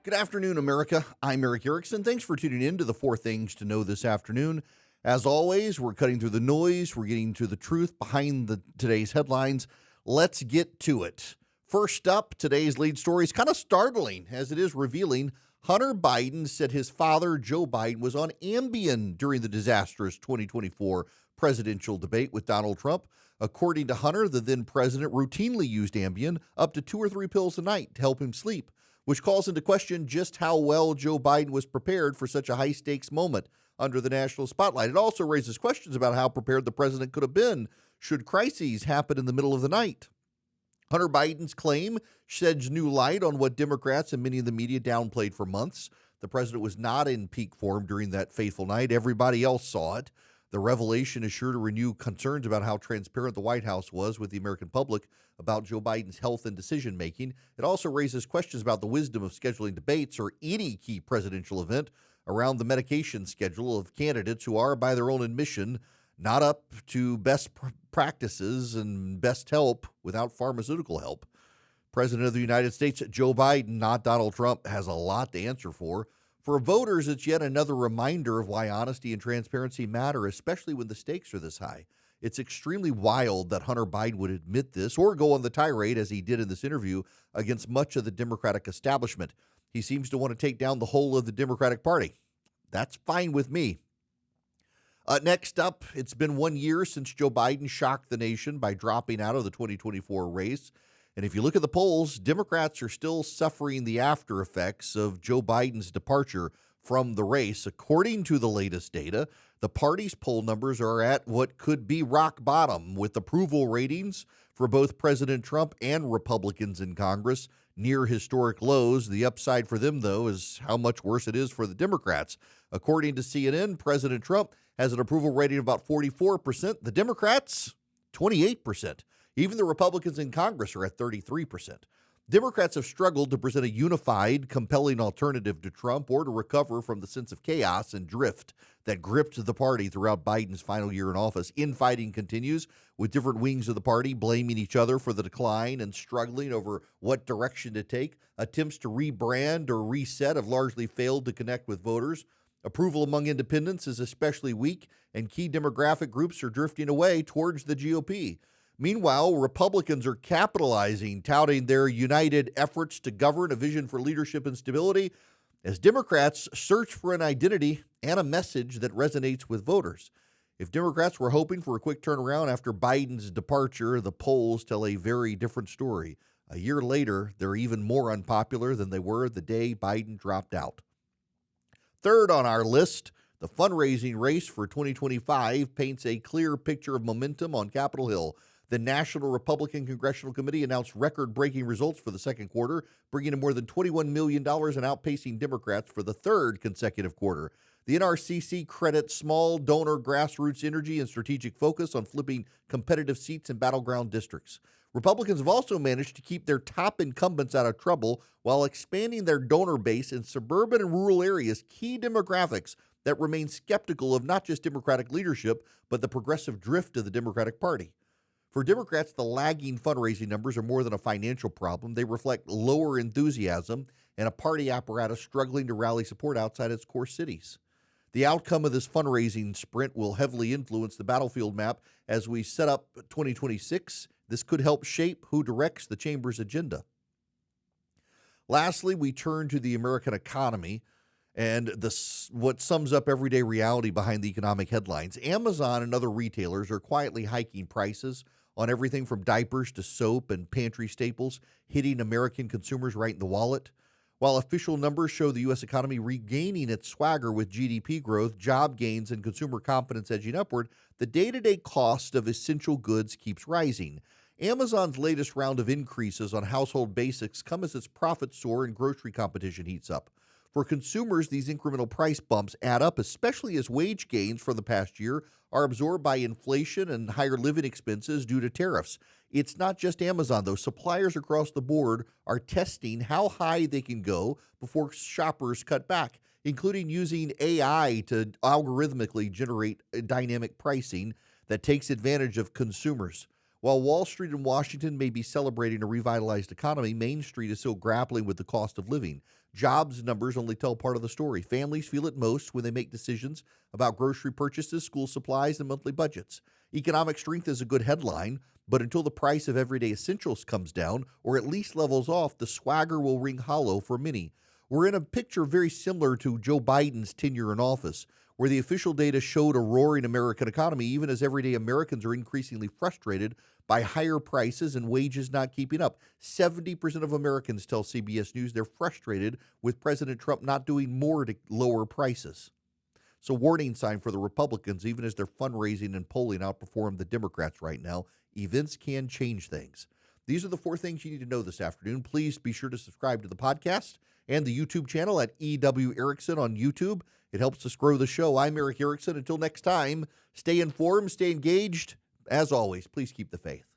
Good afternoon, America. I'm Erick Erickson. Thanks for tuning in to the 4 Things to Know this afternoon. As always, we're cutting through the noise. We're getting to the truth behind today's headlines. Let's get to it. First up, today's lead story is kind of startling as it is revealing Hunter Biden said his father, Joe Biden, was on Ambien during the disastrous 2024 presidential debate with Donald Trump. According to Hunter, the then president routinely used Ambien up to 2 or 3 pills a night to help him sleep, which calls into question just how well Joe Biden was prepared for such a high-stakes moment under the national spotlight. It also raises questions about how prepared the president could have been should crises happen in the middle of the night. Hunter Biden's claim sheds new light on what Democrats and many of the media downplayed for months. The president was not in peak form during that fateful night. Everybody else saw it. The revelation is sure to renew concerns about how transparent the White House was with the American public about Joe Biden's health and decision-making. It also raises questions about the wisdom of scheduling debates or any key presidential event around the medication schedule of candidates who are, by their own admission, not up to best practices and best help without pharmaceutical help. President of the United States, Joe Biden, not Donald Trump, has a lot to answer for. For voters, it's yet another reminder of why honesty and transparency matter, especially when the stakes are this high. It's extremely wild that Hunter Biden would admit this or go on the tirade, as he did in this interview, against much of the Democratic establishment. He seems to want to take down the whole of the Democratic Party. That's fine with me. Next up, it's been 1 year since Joe Biden shocked the nation by dropping out of the 2024 race. And if you look at the polls, Democrats are still suffering the after effects of Joe Biden's departure from the race. According to the latest data, the party's poll numbers are at what could be rock bottom, with approval ratings for both President Trump and Republicans in Congress near historic lows. The upside for them, though, is how much worse it is for the Democrats. According to CNN, President Trump has an approval rating of about 44%. The Democrats, 28%. Even the Republicans in Congress are at 33%. Democrats have struggled to present a unified, compelling alternative to Trump or to recover from the sense of chaos and drift that gripped the party throughout Biden's final year in office. Infighting continues, with different wings of the party blaming each other for the decline and struggling over what direction to take. Attempts to rebrand or reset have largely failed to connect with voters. Approval among independents is especially weak, and key demographic groups are drifting away towards the GOP. Meanwhile, Republicans are capitalizing, touting their united efforts to govern, a vision for leadership and stability, as Democrats search for an identity and a message that resonates with voters. If Democrats were hoping for a quick turnaround after Biden's departure, the polls tell a very different story. A year later, they're even more unpopular than they were the day Biden dropped out. Third on our list, the fundraising race for 2025 paints a clear picture of momentum on Capitol Hill. The National Republican Congressional Committee announced record-breaking results for the second quarter, bringing in more than $21 million and outpacing Democrats for the third consecutive quarter. The NRCC credits small donor grassroots energy and strategic focus on flipping competitive seats in battleground districts. Republicans have also managed to keep their top incumbents out of trouble while expanding their donor base in suburban and rural areas, key demographics that remain skeptical of not just Democratic leadership, but the progressive drift of the Democratic Party. For Democrats, the lagging fundraising numbers are more than a financial problem. They reflect lower enthusiasm and a party apparatus struggling to rally support outside its core cities. The outcome of this fundraising sprint will heavily influence the battlefield map as we set up 2026. This could help shape who directs the chamber's agenda. Lastly, we turn to the American economy and what sums up everyday reality behind the economic headlines. Amazon and other retailers are quietly hiking prices on everything from diapers to soap and pantry staples, hitting American consumers right in the wallet. While official numbers show the U.S. economy regaining its swagger with GDP growth, job gains, and consumer confidence edging upward, the day-to-day cost of essential goods keeps rising. Amazon's latest round of increases on household basics come as its profits soar and grocery competition heats up. For consumers, these incremental price bumps add up, especially as wage gains from the past year are absorbed by inflation and higher living expenses due to tariffs. It's not just Amazon, though. Suppliers across the board are testing how high they can go before shoppers cut back, including using AI to algorithmically generate dynamic pricing that takes advantage of consumers. While Wall Street and Washington may be celebrating a revitalized economy, Main Street is still grappling with the cost of living. Jobs numbers only tell part of the story. Families feel it most when they make decisions about grocery purchases, school supplies, and monthly budgets. Economic strength is a good headline, but until the price of everyday essentials comes down or at least levels off, the swagger will ring hollow for many. We're in a picture very similar to Joe Biden's tenure in office, where the official data showed a roaring American economy, even as everyday Americans are increasingly frustrated by higher prices and wages not keeping up. 70% of Americans tell CBS News they're frustrated with President Trump not doing more to lower prices. So warning sign for the Republicans, even as their fundraising and polling outperform the Democrats right now. Events can change things. These are the 4 things you need to know this afternoon. Please be sure to subscribe to the podcast and the YouTube channel at EW Erickson on YouTube. It helps us grow the show. I'm Erick Erickson. Until next time, stay informed, stay engaged. As always, please keep the faith.